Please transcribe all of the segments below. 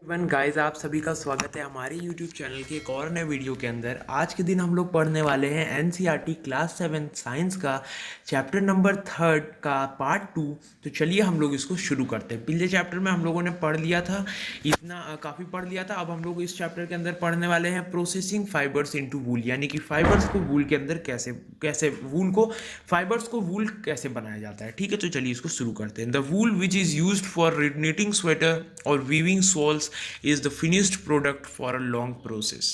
One guys, आप सभी का स्वागत है हमारे YouTube चैनल के एक और नए वीडियो के अंदर। आज के दिन हम लोग पढ़ने वाले हैं NCERT क्लास 7 साइंस का चैप्टर नंबर 3 का पार्ट 2। तो चलिए हम लोग इसको शुरू करते हैं। पिछले चैप्टर में हम लोगों ने पढ़ लिया था, काफ़ी पढ़ लिया था। अब हम लोग इस चैप्टर के अंदर पढ़ने वाले हैं प्रोसेसिंग फाइबर्स इनटू वूल, यानी कि फाइबर्स को वूल के अंदर कैसे कैसे वूल को फाइबर्स को वूल कैसे बनाया जाता है। ठीक है, तो चलिए इसको शुरू करते हैं। The wool which is use for knitting sweater और weaving shawls is the finished product for a long process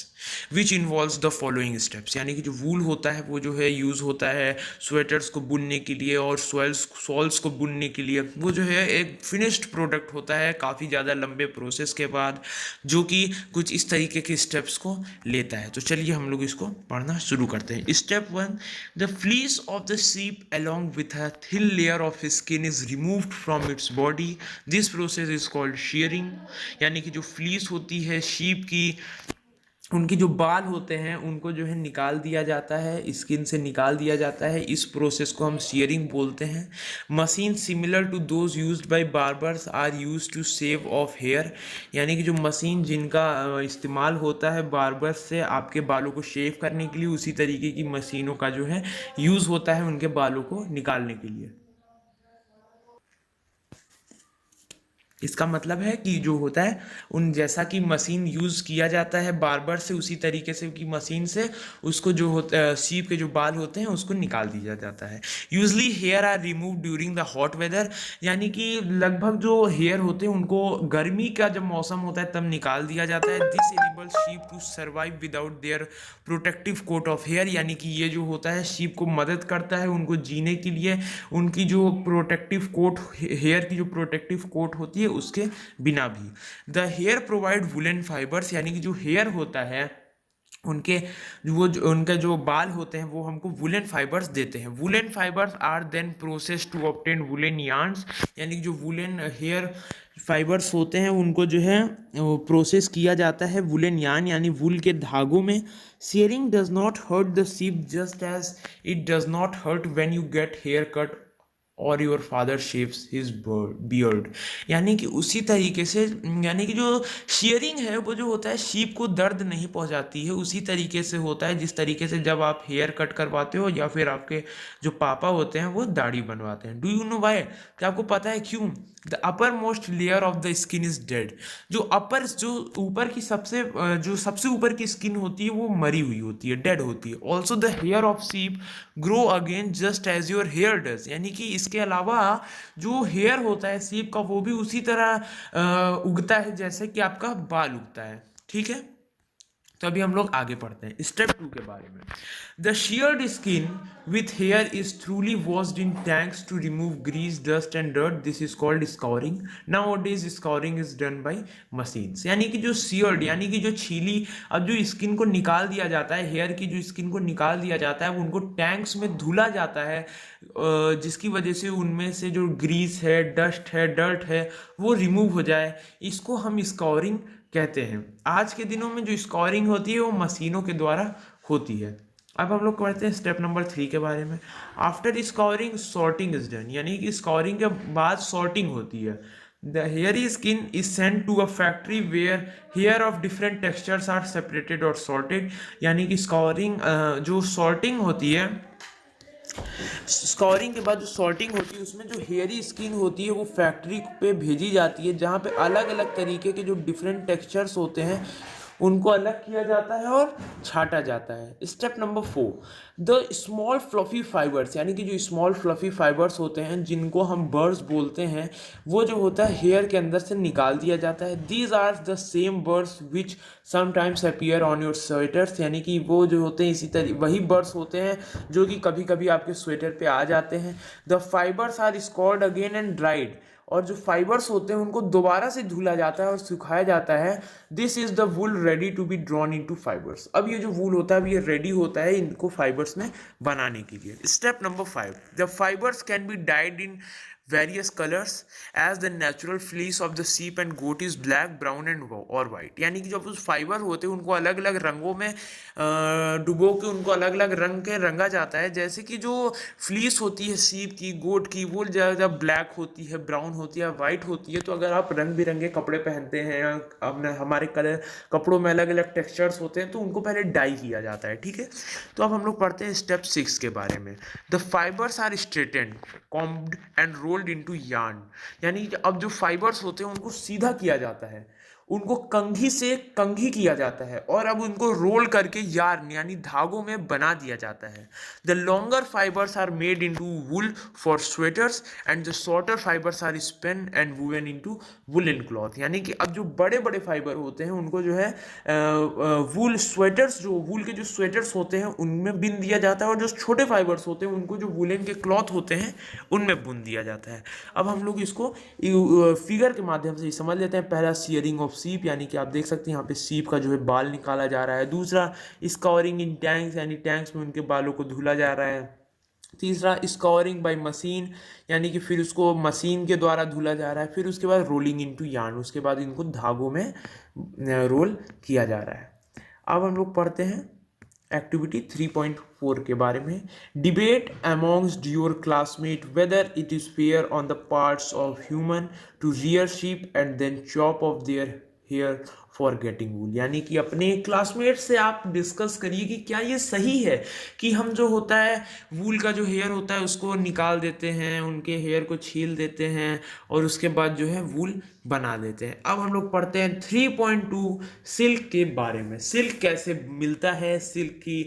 which involves the following steps। यानी कि जो वूल होता है वो जो है यूज़ होता है स्वेटर्स को बुनने के लिए और सॉल्स को बुनने के लिए। वो जो है एक फिनिश्ड प्रोडक्ट होता है काफ़ी ज़्यादा लंबे प्रोसेस के बाद, जो कि कुछ इस तरीके के स्टेप्स को लेता है। तो चलिए हम लोग इसको पढ़ना शुरू करते हैं। Step 1, the fleece of the sheep along with a thin layer of skin is removed from its body। This process is called shearing। यानी कि जो फ्लीस होती है शीप की, उनके जो बाल होते हैं उनको जो है निकाल दिया जाता है, स्किन से निकाल दिया जाता है। इस प्रोसेस को हम शेयरिंग बोलते हैं। Machine similar to those used by barbers are used to shave off hair. यानी कि जो मशीन जिनका इस्तेमाल होता है बार्बर्स से आपके बालों को शेव करने के लिए, उसी तरीके की मशीनों का जो है यूज़ होता है उनके बालों को निकालने के लिए। इसका मतलब है कि जो होता है उन जैसा कि मशीन यूज़ किया जाता है बार्बर से, उसी तरीके से की मशीन से उसको जो होता है शीप के जो बाल होते हैं उसको निकाल दिया जाता है। Usually hair are remove during the hot weather. यानी कि लगभग जो हेयर होते हैं उनको गर्मी का जब मौसम होता है तब निकाल दिया जाता है। This enables sheep to survive without their protective coat of hair. यानी कि ये जो होता है शीप को मदद करता है उनको जीने के लिए, उनकी जो प्रोटेक्टिव कोट हेयर की जो प्रोटेक्टिव कोट होती है उसके बिना भी। The hair provide woollen fibres. यानी कि जो हेयर होता है उनके जो बाल होते हैं वो हमको वुलन फाइबर्स देते हैं। Woollen fibres are then process to obtain woollen yarns. यानी कि जो वुलन हेयर फाइबर्स होते हैं उनको जो है प्रोसेस किया जाता है वुलन यार्न यानी वुल के धागों में। Shearing does not hurt the sheep just as it does not hurt when you get hair cut और your father shaves his beard. यानी कि उसी तरीके से, यानी कि जो शेयरिंग है वो जो होता है शीप को दर्द नहीं पहुंचाती है, उसी तरीके से होता है जिस तरीके से जब आप हेयर कट करवाते हो या फिर आपके जो पापा होते हैं वो दाढ़ी बनवाते हैं। Do you know why? क्या आपको पता है क्यों? The upper most layer of the skin is dead. जो ऊपर की सबसे ऊपर की स्किन होती है वो मरी हुई होती है, डेड होती है। Also the hair of sheep grow again just as your hair does. यानी कि इसके अलावा जो हेयर होता है शीप का वो भी उसी तरह उगता है जैसे कि आपका बाल उगता है। ठीक है, तो अभी हम लोग आगे पढ़ते हैं स्टेप 2 के बारे में। The sheared skin with hair is thoroughly washed in tanks to remove grease dust and dirt. This is called scouring. Nowadays scouring is done by machines. यानी कि जो sheared यानी कि जो छीली, अब जो स्किन को निकाल दिया जाता है, हेयर की जो स्किन को निकाल दिया जाता है उनको टैंक्स में धुला जाता है, जिसकी वजह से उनमें से जो ग्रीस है, डस्ट है, डर्ट है वो रिमूव हो जाए। इसको हम स्कॉरिंग कहते हैं। आज के दिनों में जो स्कोरिंग होती है वो मशीनों के द्वारा होती है। अब हम लोग पढ़ते हैं स्टेप नंबर 3 के बारे में। After scouring sorting is done. यानी कि स्कोरिंग के बाद सॉर्टिंग होती है। The hairy skin is sent to a factory where hair of different textures are separated और सॉर्टेड। यानी कि स्कोरिंग जो सॉर्टिंग होती है, स्कोरिंग के बाद जो सॉर्टिंग होती है उसमें जो हेयरी स्किन होती है वो फैक्ट्री पे भेजी जाती है, जहाँ पे अलग अलग तरीके के जो डिफरेंट टेक्सचर्स होते हैं उनको अलग किया जाता है और छाटा जाता है। Step number 4, the small fluffy fibres. यानी कि जो स्मॉल फ्लफी फाइबर्स होते हैं जिनको हम बर्ड्स बोलते हैं, वो जो होता है हेयर के अंदर से निकाल दिया जाता है। These are the same birds which sometimes appear on your sweaters. यानी कि वो जो होते हैं इसी तरह वही बर्ड्स होते हैं जो कि कभी कभी आपके स्वेटर पे आ जाते हैं। The fibres are scoured again and dried. और जो फाइबर्स होते हैं उनको दोबारा से धुला जाता है और सुखाया जाता है। This is the wool ready to be drawn into fibres. अब ये जो वूल होता है अब ये रेडी होता है इनको फाइबर्स में बनाने के लिए। Step number 5, the fibres can be died in various colors as the natural fleece of the sheep and goat is black, brown and or white। यानी कि जब उस फाइबर होते हैं उनको अलग अलग रंगों में डुबो के उनको अलग अलग रंग के रंगा जाता है। जैसे कि जो फ्लीस होती है सीप की, गोट की, वो ज़्यादा ब्लैक होती है, ब्राउन होती है, वाइट होती है। तो अगर आप रंग बिरंगे कपड़े पहनते हैं, अपने हमारे कलर कपड़ों में अलग अलग टेक्सचर्स होते हैं, तो उनको पहले डाई किया जाता है। ठीक है, तो अब हम लोग पढ़ते हैं स्टेप 6 के बारे में। The fibres are straightened, combed and rolled into yarn. यानी कि अब जो फाइबर्स होते हैं उनको सीधा किया जाता है, उनको कंघी से कंघी किया जाता है, और अब उनको रोल करके यार्न यानी धागों में बना दिया जाता है। The longer fibres are made into wool for sweaters and the shorter fibres are spin and woven into woollen cloth. यानी कि अब जो बड़े बड़े फाइबर होते हैं उनको जो है वूल स्वेटर्स, जो वूल के जो स्वेटर्स होते हैं उनमें बिन दिया जाता है, और जो छोटे फाइबर्स होते हैं उनको जो वुलन के क्लॉथ होते हैं उनमें बुन दिया जाता है। अब हम लोग इसको फिगर के माध्यम से समझ लेते हैं। पहला सीयरिंग ऑफ सीप, यानी कि आप देख सकते हैं यहाँ पे सीप का जो है बाल निकाला जा रहा है। दूसरा स्कॉरिंग इन टैंक्स, यानी टैंक्स में उनके बालों को धुला जा रहा है। तीसरा स्कॉरिंग बाय मशीन, यानी कि फिर उसको मशीन के द्वारा धुला जा रहा है। फिर उसके बाद रोलिंग इनटू यार्न, उसके बाद इनको धागों में रोल किया जा रहा है। अब हम लोग पढ़ते हैं एक्टिविटी 3.4 के बारे में। Debate amongst your classmate whether it is fair on the parts of human to rear sheep and then chop off their hair for getting wool. यानी कि अपने क्लासमेट से आप डिस्कस करिए कि क्या ये सही है कि हम जो होता है वूल का जो हेयर होता है उसको निकाल देते हैं, उनके हेयर को छील देते हैं और उसके बाद जो है वूल बना देते हैं। अब हम लोग पढ़ते हैं 3.2 सिल्क के बारे में। सिल्क कैसे मिलता है, सिल्क की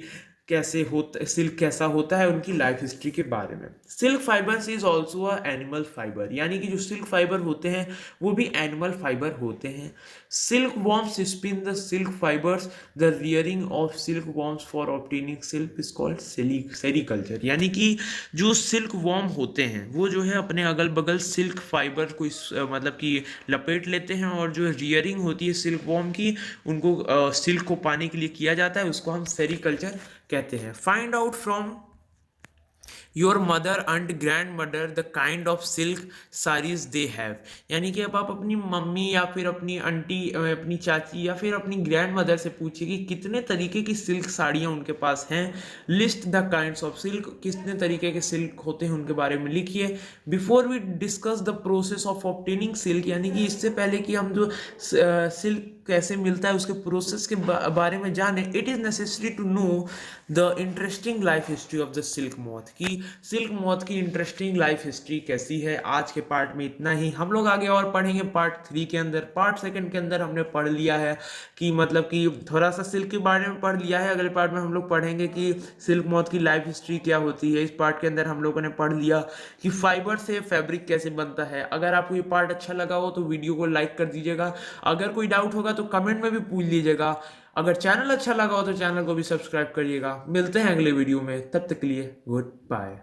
कैसे होता, सिल्क कैसा होता है, उनकी लाइफ हिस्ट्री के बारे में। Silk fibres is also a animal fibre, यानी कि जो सिल्क फाइबर होते हैं वो भी एनिमल फाइबर होते हैं। Silk worms spin the silk fibres, the rearing of silk worms for obtaining silk is called sericulture. यानी कि जो सिल्क वॉर्म होते हैं वो जो है अपने अगल बगल सिल्क फाइबर को मतलब कि लपेट लेते हैं, और जो रियरिंग होती है सिल्क वॉर्म की, उनको सिल्क को पाने के लिए किया जाता है, उसको हम सेरीकल्चर कहते हैं। Find out from your mother and grand mother the kind of silk saris they have. यानी कि अब आप अपनी मम्मी या फिर अपनी आंटी, अपनी चाची या फिर अपनी ग्रैंड मदर से पूछिए कि कितने तरीके की सिल्क साड़ियाँ उनके पास हैं। List the kinds of silk, कितने तरीके के सिल्क होते हैं उनके बारे में लिखिए। Before we discuss the process of obtaining silk, यानी कि इससे पहले कि हम जो सिल्क कैसे मिलता है उसके प्रोसेस के बारे में जाने, it is necessary to know the interesting life history of the silk moth, की सिल्क मॉथ की इंटरेस्टिंग लाइफ हिस्ट्री कैसी है। आज के पार्ट में इतना ही, हम लोग आगे और पढ़ेंगे पार्ट 3 के अंदर। पार्ट 2 के अंदर हमने पढ़ लिया है कि मतलब कि थोड़ा सा सिल्क के बारे में पढ़ लिया है। अगले पार्ट में हम लोग पढ़ेंगे कि सिल्क मॉथ की लाइफ हिस्ट्री क्या होती है। इस पार्ट के अंदर हम लोगों ने पढ़ लिया कि फाइबर से फैब्रिक कैसे बनता है। अगर आपको ये पार्ट अच्छा लगा हो तो वीडियो को लाइक कर दीजिएगा। अगर कोई डाउट होगा तो कमेंट में भी पूछ लीजिएगा। अगर चैनल अच्छा लगा हो तो चैनल को भी सब्सक्राइब करिएगा। मिलते हैं अगले वीडियो में, तब तक के लिए गुड बाय।